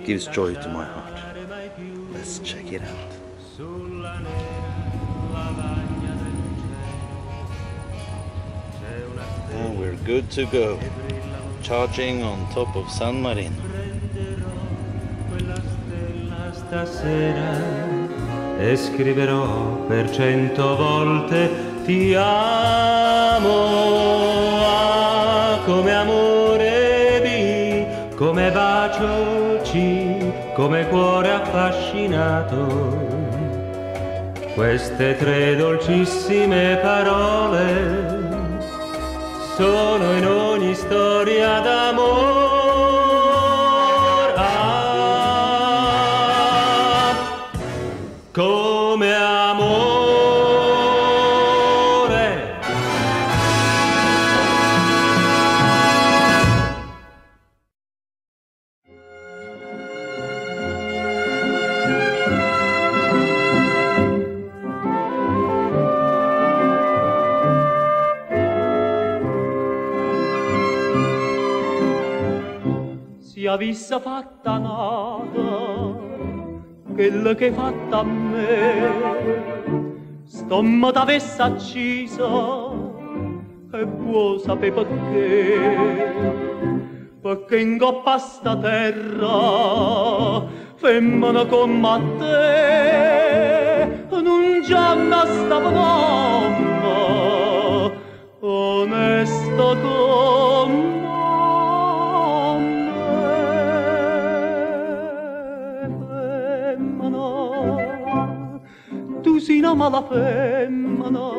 gives joy to my heart. Let's check it out. And we're good to go. Charging on top of San Marino. Stasera e scriverò per 100 volte ti amo, come amore B, come bacio C, come cuore affascinato. Queste tre dolcissime parole sono in ogni storia d'amore. Come amore. Si avesse fatta nata quello che hai fatto a me. Sto mo t'avesse accisa e vuoi sapere perché? Perché in coppa a sta terra femmina come te non già stava mamma onesta come tu sei una mala femmina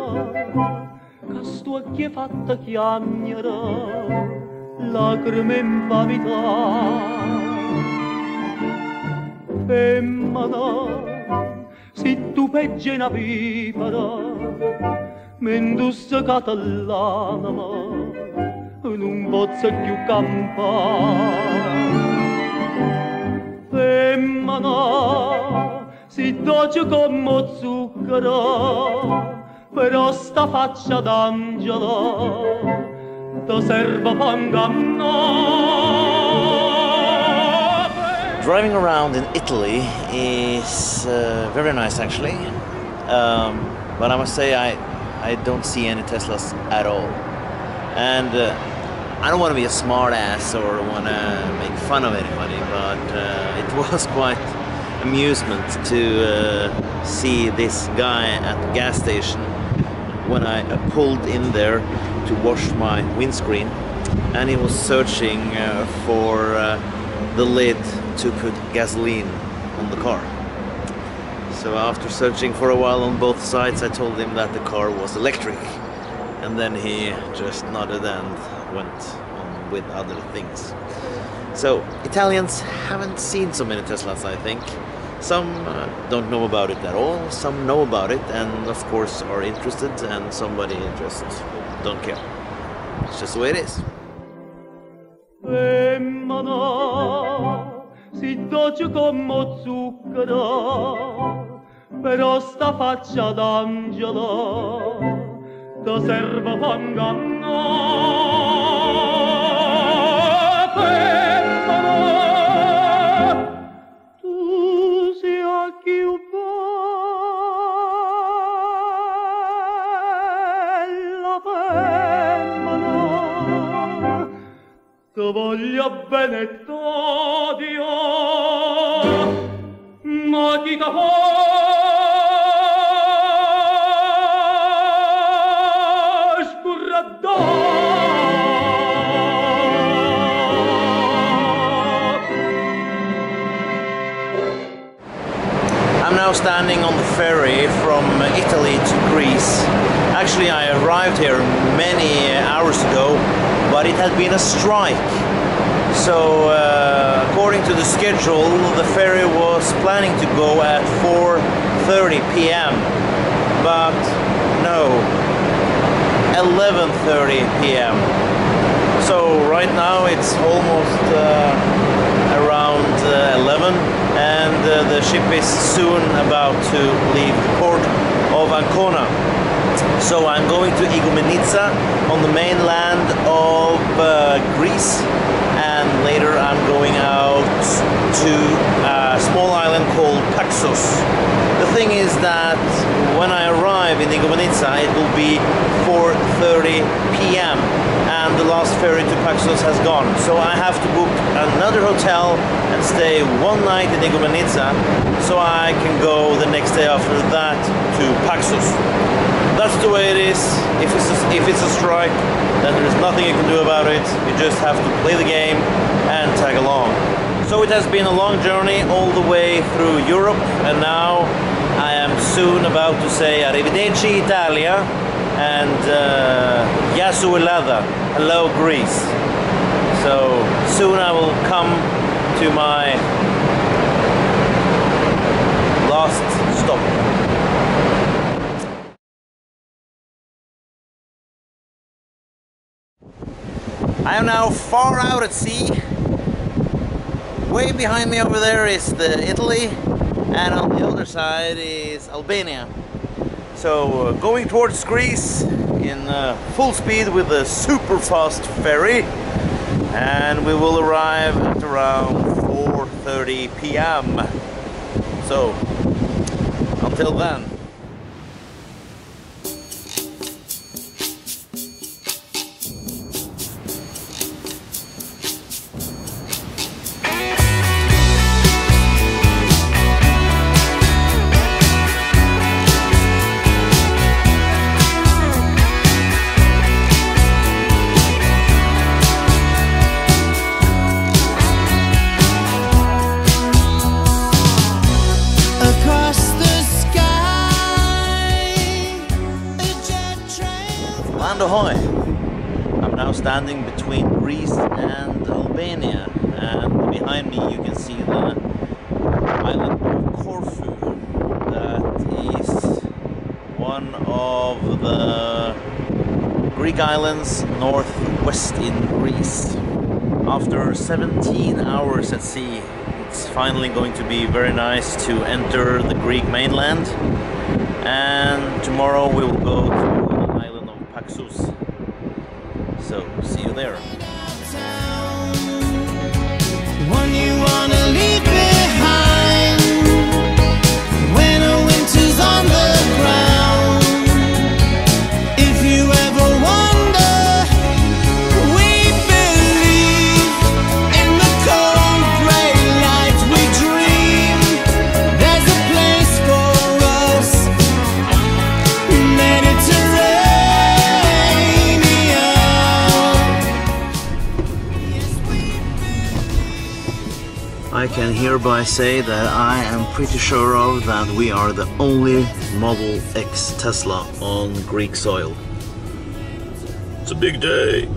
che sto occhi è fatta chiagnere lacrime in pavità femmina se tu peggi una vipera mendusse catalana non posso più campare femmina si dolce come zucchero, però sta faccia d'angelo ti serve per ingannare. Driving around in Italy is very nice actually, but I must say I don't see any Teslas at all. And I don't want to be a smart ass or want to make fun of anybody, but it was quite amusement to see this guy at the gas station when I pulled in there to wash my windscreen, and he was searching for the lid to put gasoline on the car. So after searching for a while on both sides, I told him that the car was electric, and then he just nodded and went on with other things. So Italians haven't seen so many Teslas, I think. Some don't know about it at all, some know about it and of course are interested, and somebody just don't care. It's just the way it is. Si dolce come zucchero, però sta faccia d'angelo ti serve per ingannare. Tu sei a più bella femmina, ti voglio bene e t'odio, ma chi ti può I'm now standing on the ferry from Italy to Greece. Actually, I arrived here many hours ago, but it had been a strike. So, according to the schedule, the ferry was planning to go at 4:30 p.m. But no, 11:30 p.m. So right now it's almost around 11, and the ship is soon about to leave the port of Ancona. So I'm going to Igoumenitsa on the mainland of Greece, and later I'm going out to a small island called Paxos. The thing is that when I arrive in Igoumenitsa it will be 4:30 p.m. and the last ferry to Paxos has gone. So I have to book another hotel and stay one night in Igoumenitsa so I can go the next day after that to Paxos. That's the way it is. If it's a strike, then there's nothing you can do about it. You just have to play the game and tag along. So it has been a long journey all the way through Europe, and now I am soon about to say Arrivederci Italia and Yasu Elada, hello Greece. So soon I will come to my last stop. I am now far out at sea. Way behind me over there is Italy, and on the other side is Albania. So going towards Greece in full speed with a super fast ferry, and we will arrive at around 4:30 p.m. So, until then. Land ahoy! I'm now standing between Greece and Albania, and behind me you can see the island of Corfu. That is one of the Greek islands northwest in Greece. After 17 hours at sea, it's finally going to be very nice to enter the Greek mainland, and tomorrow we will go to so, see you there. One you wanna leave behind when a winter's on the ground. If you ever wonder, we believe in the cold grey light we dream. There's a place for us, Mediterranean. I can hereby say that I am pretty sure of that we are the only Model X Tesla on Greek soil. It's a big day.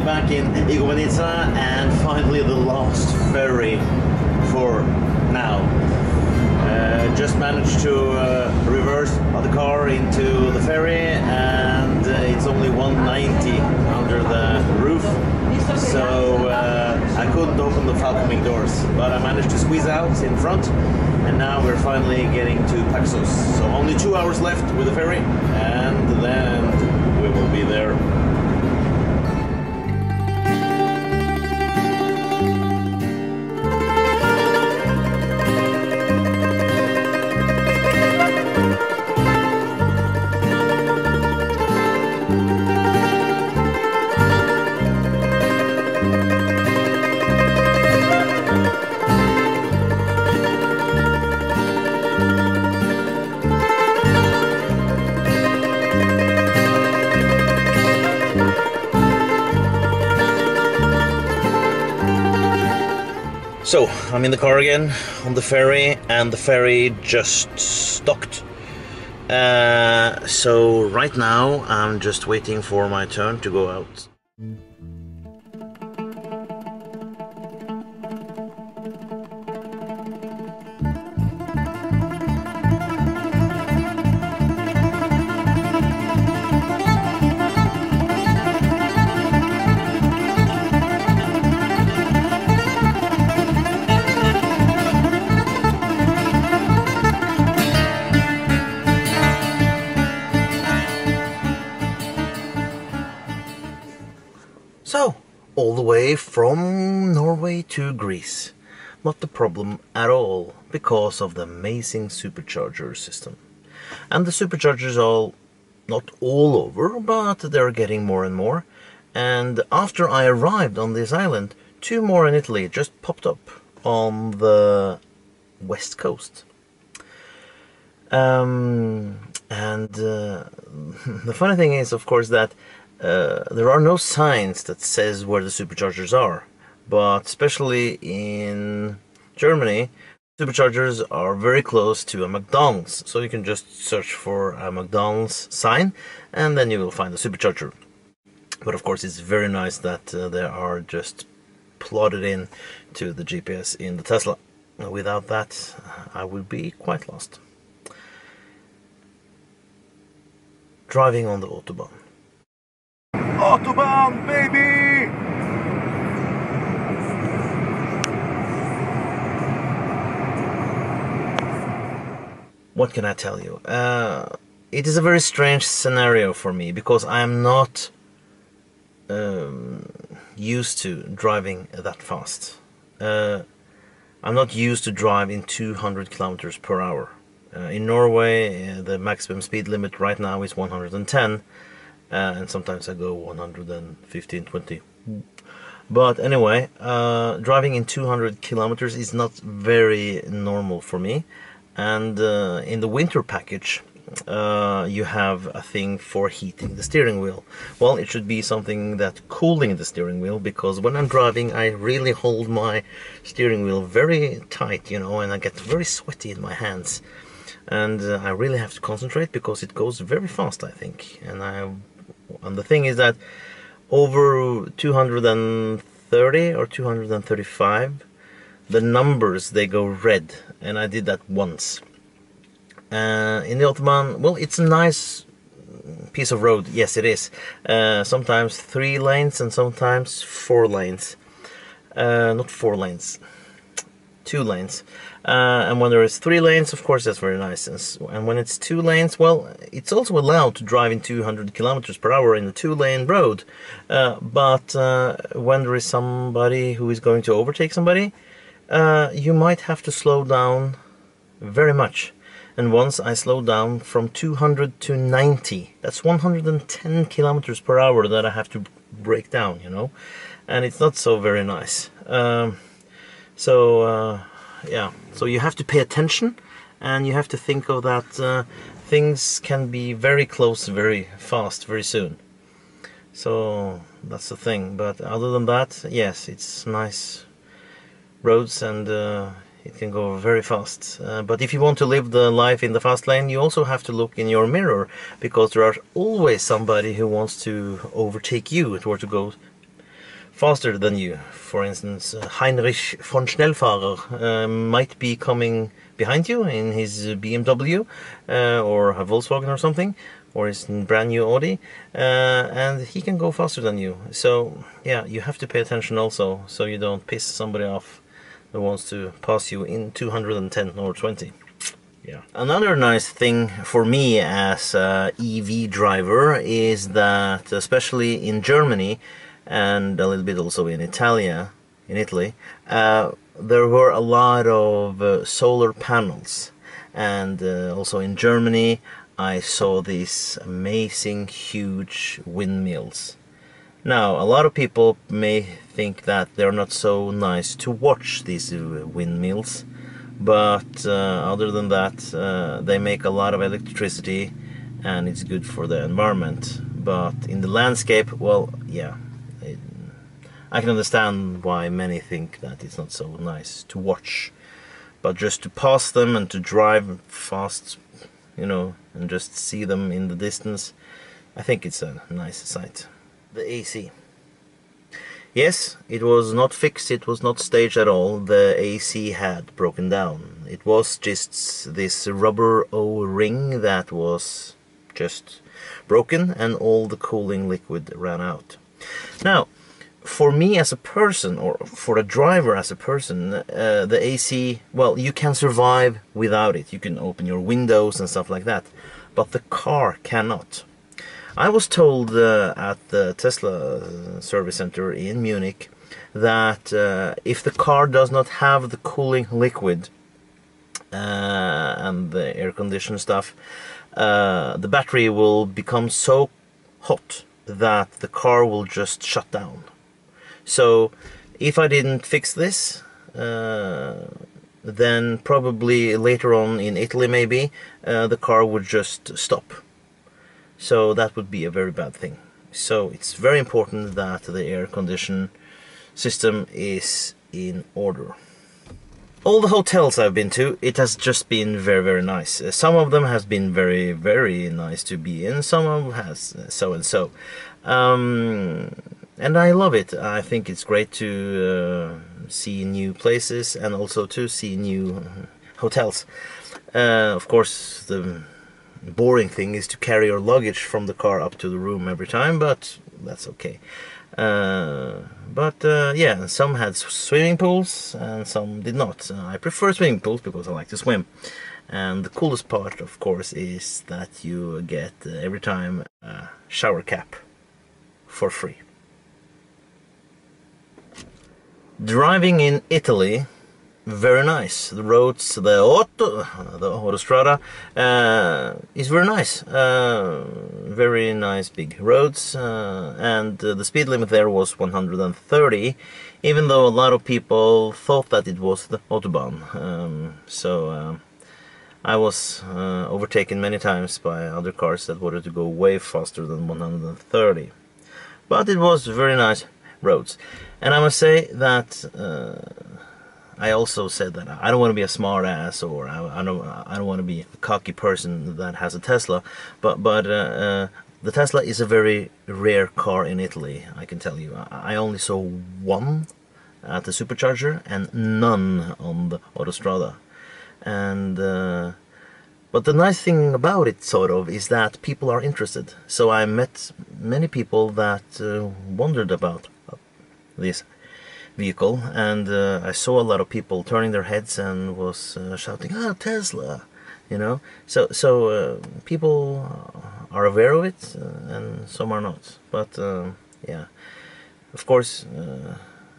Back in Igoumenitsa, and finally the last ferry for now. Just managed to reverse the car into the ferry, and it's only 190 under the roof, so I couldn't open the falcoming doors, but I managed to squeeze out in front, and now we're finally getting to Paxos. So only 2 hours left with the ferry, and then we will be there. So, I'm in the car again on the ferry, and the ferry just stopped. So right now I'm just waiting for my turn to go out. all the way from Norway to Greece. Not a problem at all, because of the amazing supercharger system. And the superchargers are not all over, but they're getting more and more. And after I arrived on this island, 2 more in Italy just popped up on the west coast. The funny thing is, of course, that there are no signs that says where the superchargers are, but especially in Germany, superchargers are very close to a McDonald's, so you can just search for a McDonald's sign and then you will find a supercharger. But of course it's very nice that they are just plotted in to the GPS in the Tesla. Without that I would be quite lost. Driving on the Autobahn. Autobahn, baby! What can I tell you? It is a very strange scenario for me, because I am not used to driving that fast. I'm not used to drive in 200 kilometers per hour. In Norway, the maximum speed limit right now is 110, and sometimes I go 115, 20. But anyway, driving in 200 kilometers is not very normal for me. And in the winter package, you have a thing for heating the steering wheel. Well, it should be something that cooling the steering wheel, because when I'm driving I really hold my steering wheel very tight, you know, and I get very sweaty in my hands. And I really have to concentrate, because it goes very fast, I think. And the thing is that over 230 or 235, the numbers, they go red, and I did that once. In the Autobahn, well, it's a nice piece of road, yes it is. Sometimes 3 lanes and sometimes 4 lanes. Not 4 lanes, 2 lanes. And when there is 3 lanes, of course that's very nice. And when it's 2 lanes, well, it's also allowed to drive in 200 kilometers per hour in a 2-lane road. But when there is somebody who is going to overtake somebody, you might have to slow down very much. And once I slowed down from 200 to 90. That's 110 kilometers per hour that I have to break down, you know. And it's not so very nice. Yeah, so you have to pay attention, and you have to think of that things can be very close, very fast, very soon. So that's the thing. But other than that, yes, it's nice roads, and it can go very fast. But if you want to live the life in the fast lane, you also have to look in your mirror, because there are always somebody who wants to overtake you, or to go faster than you. For instance, Heinrich von Schnellfahrer might be coming behind you in his BMW or a Volkswagen or something, or his brand new Audi, and he can go faster than you. So yeah, you have to pay attention also, so you don't piss somebody off who wants to pass you in 210 or 20. Yeah. Another nice thing for me as a EV driver is that, especially in Germany, and a little bit also in Italy, there were a lot of solar panels. And also in Germany I saw these amazing huge windmills. Now, a lot of people may think that they're not so nice to watch, these windmills, but other than that, they make a lot of electricity and it's good for the environment. But in the landscape, well, yeah, I can understand why many think that it's not so nice to watch. But just to pass them and to drive fast, you know, and just see them in the distance, I think it's a nice sight. The AC. Yes, it was not fixed, it was not staged at all. The AC had broken down. It was just this rubber O-ring that was just broken, and all the cooling liquid ran out. Now, for me as a person, or for a driver as a person, the AC, well, you can survive without it. You can open your windows and stuff like that, but the car cannot. I was told at the Tesla service center in Munich that if the car does not have the cooling liquid and the air conditioning stuff, the battery will become so hot that the car will just shut down. So if I didn't fix this, then probably later on in Italy maybe the car would just stop. So that would be a very bad thing. So it's very important that the air condition system is in order. All the hotels I've been to, it has just been very, very nice. Some of them has been very, very nice to be in. Some of them has so and so. And I love it. I think it's great to see new places and also to see new hotels. Of course, the boring thing is to carry your luggage from the car up to the room every time, but that's okay. Yeah, some had swimming pools and some did not. I prefer swimming pools because I like to swim. And the coolest part, of course, is that you get every time a shower cap for free. Driving in Italy, very nice. The roads, the autostrada is very nice. Very nice big roads, and the speed limit there was 130, even though a lot of people thought that it was the autobahn. I was overtaken many times by other cars that wanted to go way faster than 130. But it was very nice roads. And I must say that I also said that I don't want to be a smart ass, or I don't want to be a cocky person that has a Tesla, but the Tesla is a very rare car in Italy, I can tell you. I only saw one at the Supercharger and none on the Autostrada. And but the nice thing about it, sort of, is that people are interested. So I met many people that wondered about this vehicle, and I saw a lot of people turning their heads and was shouting, "Ah, Tesla!" You know. So people are aware of it, and some are not. But yeah, of course,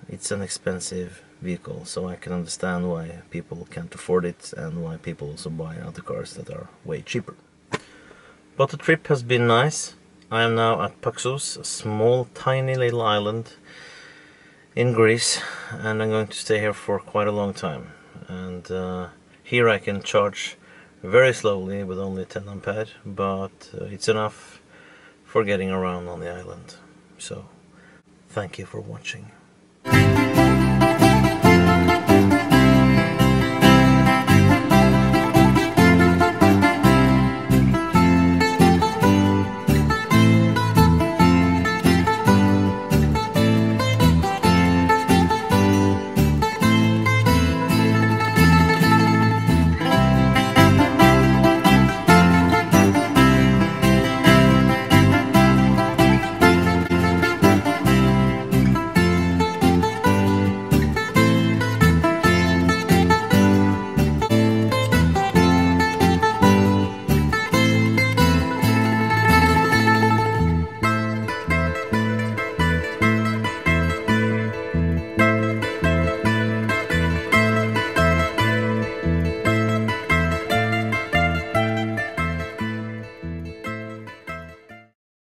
it's an expensive vehicle, so I can understand why people can't afford it and why people also buy other cars that are way cheaper. But the trip has been nice. I am now at Paxos, a small, tiny little island in Greece, and I'm going to stay here for quite a long time. And here I can charge very slowly with only 10 ampere, but it's enough for getting around on the island. So, thank you for watching.